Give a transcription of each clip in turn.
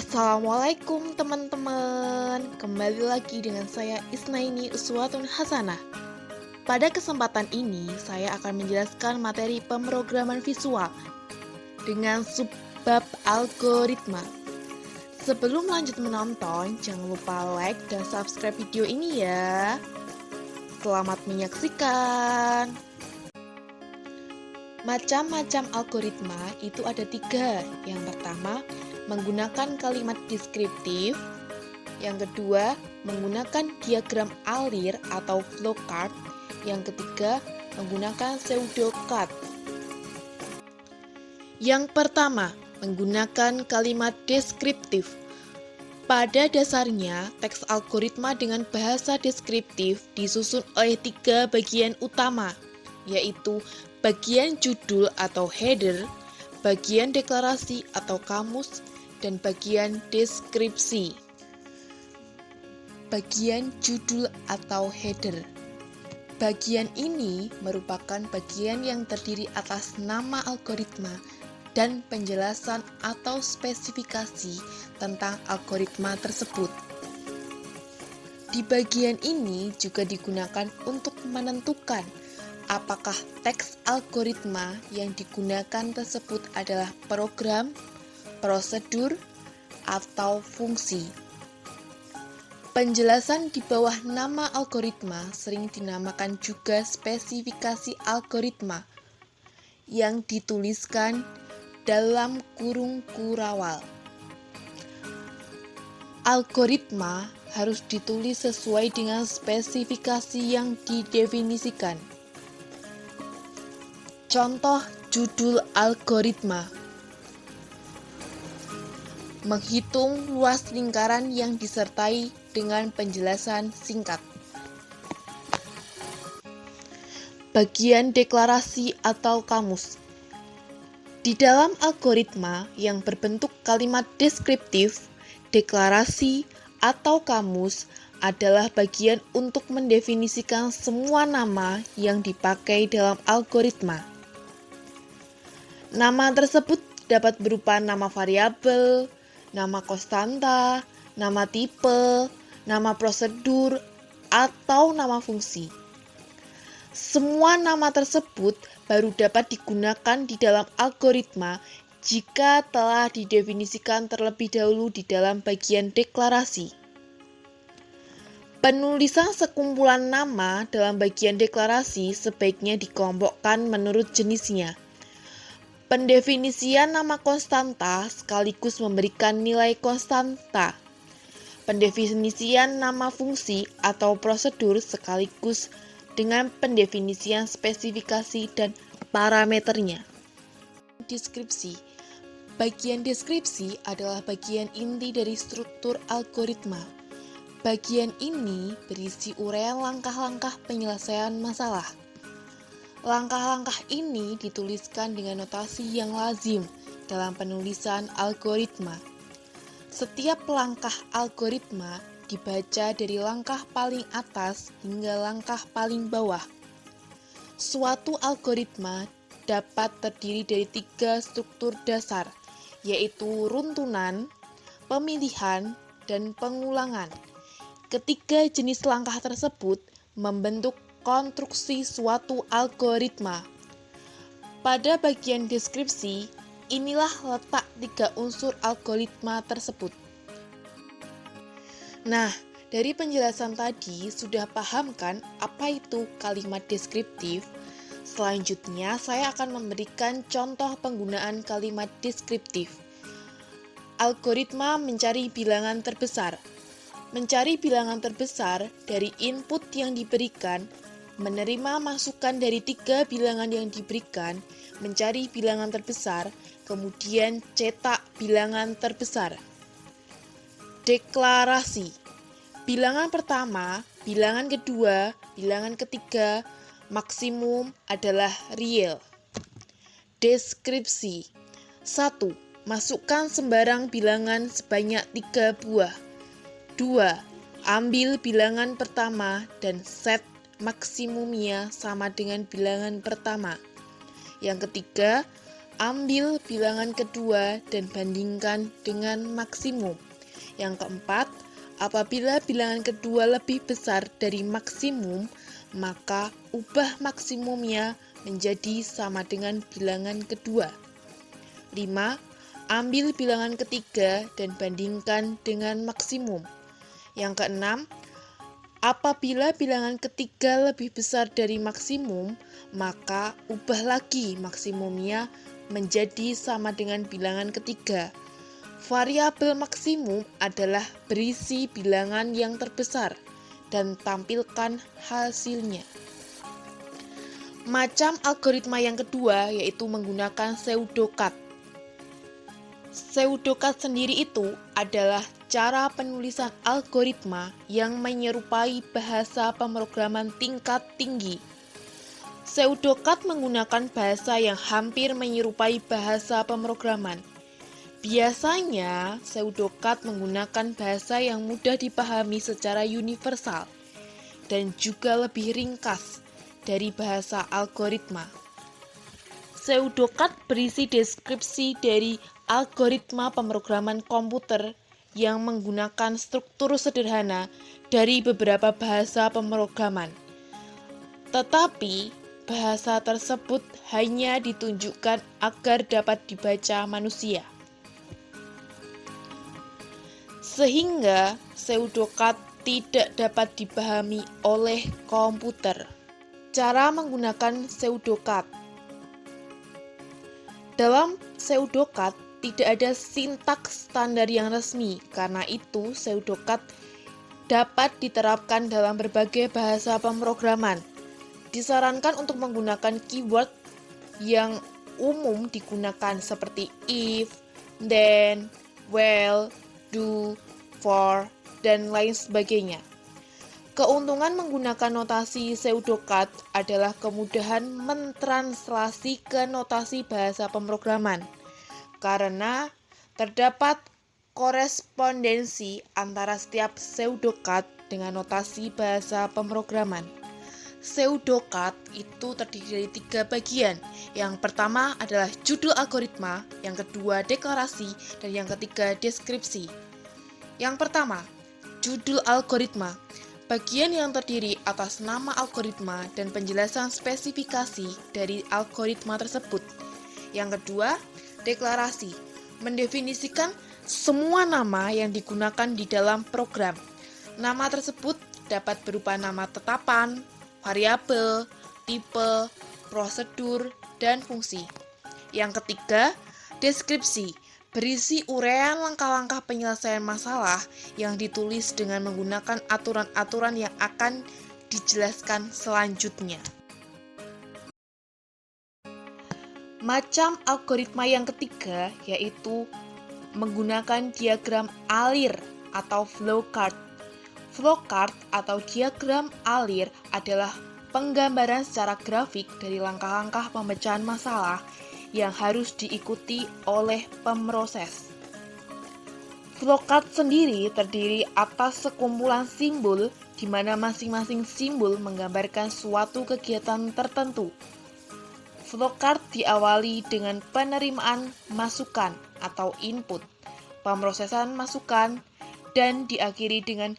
Assalamualaikum teman-teman. Kembali lagi dengan saya Isnaini Uswatun Hasanah. Pada kesempatan ini saya akan menjelaskan materi pemrograman visual dengan subbab algoritma. Sebelum lanjut menonton, jangan lupa like dan subscribe video ini ya. Selamat menyaksikan. Macam-macam algoritma itu ada 3. Yang pertama, menggunakan kalimat deskriptif. Yang kedua, menggunakan diagram alir atau flowchart. Yang ketiga, menggunakan pseudocard. Yang pertama, menggunakan kalimat deskriptif. Pada dasarnya, teks algoritma dengan bahasa deskriptif disusun oleh 3 bagian utama, yaitu bagian judul atau header, bagian deklarasi atau kamus, dan bagian deskripsi. Bagian judul atau header. Bagian ini merupakan bagian yang terdiri atas nama algoritma dan penjelasan atau spesifikasi tentang algoritma tersebut. Di bagian ini juga digunakan untuk menentukan apakah teks algoritma yang digunakan tersebut adalah program, prosedur, atau fungsi. Penjelasan di bawah nama algoritma sering dinamakan juga spesifikasi algoritma yang dituliskan dalam kurung kurawal. Algoritma harus ditulis sesuai dengan spesifikasi yang didefinisikan. Contoh judul algoritma: menghitung luas lingkaran yang disertai dengan penjelasan singkat. Bagian deklarasi atau kamus. Di dalam algoritma yang berbentuk kalimat deskriptif, deklarasi atau kamus adalah bagian untuk mendefinisikan semua nama yang dipakai dalam algoritma. Nama tersebut dapat berupa nama variabel, nama konstanta, nama tipe, nama prosedur, atau nama fungsi. Semua nama tersebut baru dapat digunakan di dalam algoritma jika telah didefinisikan terlebih dahulu di dalam bagian deklarasi. Penulisan sekumpulan nama dalam bagian deklarasi sebaiknya dikelompokkan menurut jenisnya. Pendefinisian nama konstanta sekaligus memberikan nilai konstanta. Pendefinisian nama fungsi atau prosedur sekaligus dengan pendefinisian spesifikasi dan parameternya. Deskripsi. Bagian deskripsi adalah bagian inti dari struktur algoritma. Bagian ini berisi uraian langkah-langkah penyelesaian masalah. Langkah-langkah ini dituliskan dengan notasi yang lazim dalam penulisan algoritma. Setiap langkah algoritma dibaca dari langkah paling atas hingga langkah paling bawah. Suatu algoritma dapat terdiri dari 3 struktur dasar, yaitu runtunan, pemilihan, dan pengulangan. Ketiga jenis langkah tersebut membentuk konstruksi suatu algoritma. Pada bagian deskripsi, inilah letak 3 unsur algoritma tersebut. Nah, dari penjelasan tadi sudah paham kan apa itu kalimat deskriptif? Selanjutnya saya akan memberikan contoh penggunaan kalimat deskriptif. Algoritma mencari bilangan terbesar. Mencari bilangan terbesar dari input yang diberikan, menerima masukan dari 3 bilangan yang diberikan, mencari bilangan terbesar, kemudian cetak bilangan terbesar. Deklarasi. Bilangan pertama, bilangan kedua, bilangan ketiga, maksimum adalah real. Deskripsi. 1. Masukkan sembarang bilangan sebanyak 3 buah. 2. Ambil bilangan pertama dan set maksimumnya sama dengan bilangan pertama. Yang ketiga, ambil bilangan kedua dan bandingkan dengan maksimum. Yang keempat, apabila bilangan kedua lebih besar dari maksimum, maka ubah maksimumnya menjadi sama dengan bilangan kedua. 5. Ambil bilangan ketiga dan bandingkan dengan maksimum. Yang keenam, apabila bilangan ketiga lebih besar dari maksimum, maka ubah lagi maksimumnya menjadi sama dengan bilangan ketiga. Variabel maksimum adalah berisi bilangan yang terbesar dan tampilkan hasilnya. Macam algoritma yang kedua yaitu menggunakan pseudocut. Pseudocut sendiri itu adalah cara penulisan algoritma yang menyerupai bahasa pemrograman tingkat tinggi. Pseudocut menggunakan bahasa yang hampir menyerupai bahasa pemrograman. Biasanya, pseudocut menggunakan bahasa yang mudah dipahami secara universal dan juga lebih ringkas dari bahasa algoritma. Pseudocut berisi deskripsi dari algoritma pemrograman komputer yang menggunakan struktur sederhana dari beberapa bahasa pemrograman. Tetapi, bahasa tersebut hanya ditunjukkan agar dapat dibaca manusia. Sehingga pseudocut tidak dapat dipahami oleh komputer. Cara menggunakan pseudocut. Dalam pseudocut tidak ada sintaks standar yang resmi, karena itu pseudocut dapat diterapkan dalam berbagai bahasa pemrograman. Disarankan untuk menggunakan keyword yang umum digunakan seperti if, then, while, do, for, dan lain sebagainya. Keuntungan menggunakan notasi pseudocut adalah kemudahan mentranslasi ke notasi bahasa pemrograman, karena terdapat korespondensi antara setiap pseudocut dengan notasi bahasa pemrograman. Pseudocut itu terdiri dari 3 bagian. Yang pertama adalah judul algoritma, yang kedua deklarasi, dan yang ketiga deskripsi. Yang pertama, judul algoritma. Bagian yang terdiri atas nama algoritma dan penjelasan spesifikasi dari algoritma tersebut. Yang kedua, deklarasi. Mendefinisikan semua nama yang digunakan di dalam program. Nama tersebut dapat berupa nama tetapan, variabel, tipe, prosedur, dan fungsi. Yang ketiga, deskripsi. Berisi uraian langkah-langkah penyelesaian masalah yang ditulis dengan menggunakan aturan-aturan yang akan dijelaskan selanjutnya. Macam algoritma yang ketiga yaitu menggunakan diagram alir atau flowchart. Flowchart atau diagram alir adalah penggambaran secara grafik dari langkah-langkah pemecahan masalah yang harus diikuti oleh pemroses. Flowchart sendiri terdiri atas sekumpulan simbol di mana masing-masing simbol menggambarkan suatu kegiatan tertentu. Flowchart diawali dengan penerimaan masukan atau input, pemrosesan masukan, dan diakhiri dengan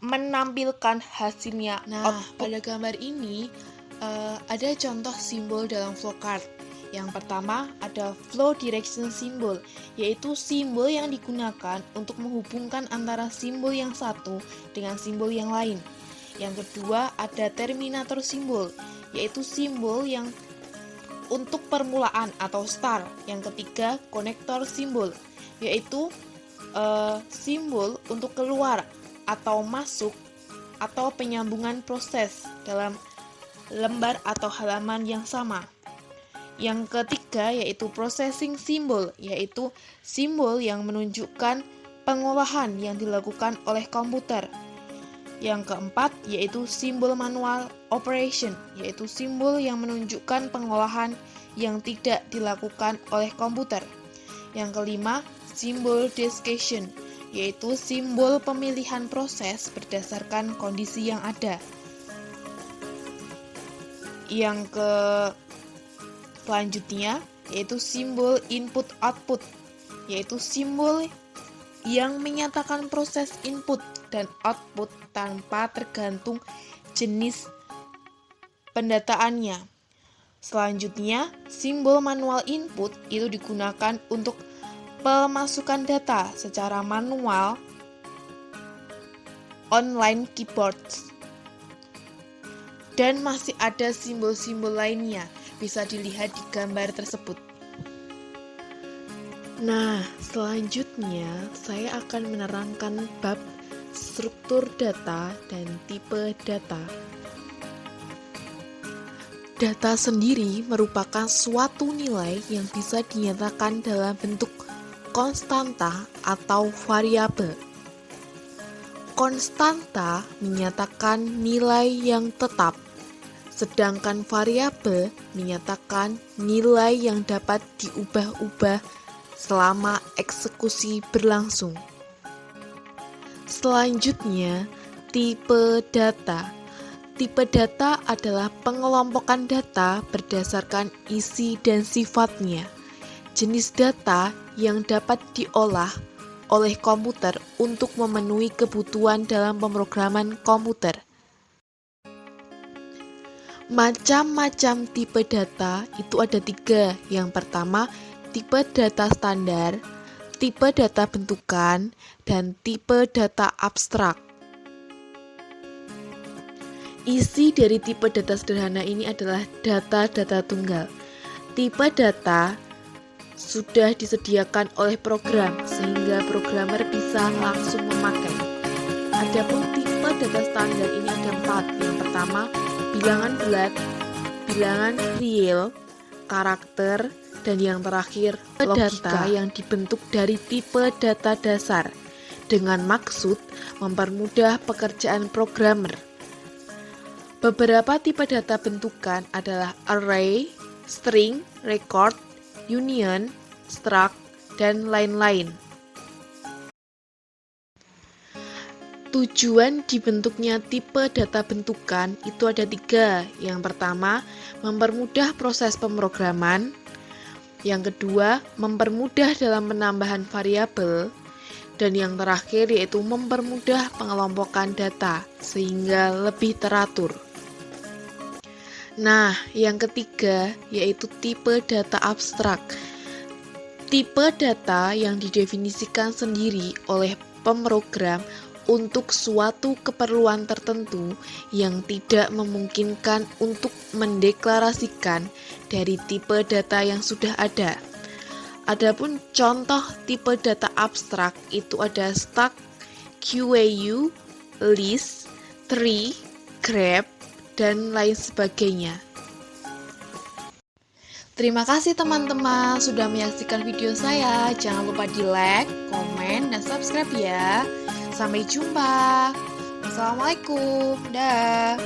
menampilkan hasilnya. Nah, pada gambar ini ada contoh simbol dalam flowchart. Yang pertama ada flow direction symbol, yaitu simbol yang digunakan untuk menghubungkan antara simbol yang satu dengan simbol yang lain. Yang kedua ada terminator symbol, yaitu simbol yang untuk permulaan atau start. Yang ketiga konektor symbol, yaitu simbol untuk keluar atau masuk atau penyambungan proses dalam lembar atau halaman yang sama. Yang ketiga yaitu processing symbol, yaitu simbol yang menunjukkan pengolahan yang dilakukan oleh komputer. Yang keempat yaitu simbol manual operation, yaitu simbol yang menunjukkan pengolahan yang tidak dilakukan oleh komputer. Yang kelima, simbol description, yaitu simbol pemilihan proses berdasarkan kondisi yang ada. Yang Selanjutnya, yaitu simbol input-output, yaitu simbol yang menyatakan proses input dan output tanpa tergantung jenis pendataannya. Selanjutnya, simbol manual input itu digunakan untuk pemasukan data secara manual online keyboards. Dan masih ada simbol-simbol lainnya, bisa dilihat di gambar tersebut. Nah, selanjutnya saya akan menerangkan bab struktur data dan tipe data. Data sendiri merupakan suatu nilai yang bisa dinyatakan dalam bentuk konstanta atau variabel. Konstanta menyatakan nilai yang tetap, sedangkan variabel menyatakan nilai yang dapat diubah-ubah selama eksekusi berlangsung. Selanjutnya, tipe data. Tipe data adalah pengelompokan data berdasarkan isi dan sifatnya. Jenis data yang dapat diolah oleh komputer untuk memenuhi kebutuhan dalam pemrograman komputer. Macam-macam tipe data itu ada 3. Yang pertama, tipe data standar, tipe data bentukan, dan tipe data abstrak. Isi dari tipe data sederhana ini adalah data-data tunggal. Tipe data sudah disediakan oleh program sehingga programmer bisa langsung memakai. Adapun tipe data standar ini ada 4. Yang pertama, bilangan bulat, bilangan real, karakter, dan yang terakhir logika yang dibentuk dari tipe data dasar dengan maksud mempermudah pekerjaan programmer. Beberapa tipe data bentukan adalah array, string, record, union, struct, dan lain-lain. Tujuan dibentuknya tipe data bentukan itu ada 3. Yang pertama, mempermudah proses pemrograman. Yang kedua, mempermudah dalam penambahan variabel. Dan yang terakhir yaitu mempermudah pengelompokan data sehingga lebih teratur. Nah, yang ketiga yaitu tipe data abstrak. Tipe data yang didefinisikan sendiri oleh pemrogram untuk suatu keperluan tertentu yang tidak memungkinkan untuk mendeklarasikan dari tipe data yang sudah ada. Adapun contoh tipe data abstrak itu ada stack, QAU, list, tree, graph, dan lain sebagainya. Terima kasih teman-teman sudah menyaksikan video saya. Jangan lupa di like, komen, dan subscribe ya. Sampai jumpa. Assalamualaikum. Dah.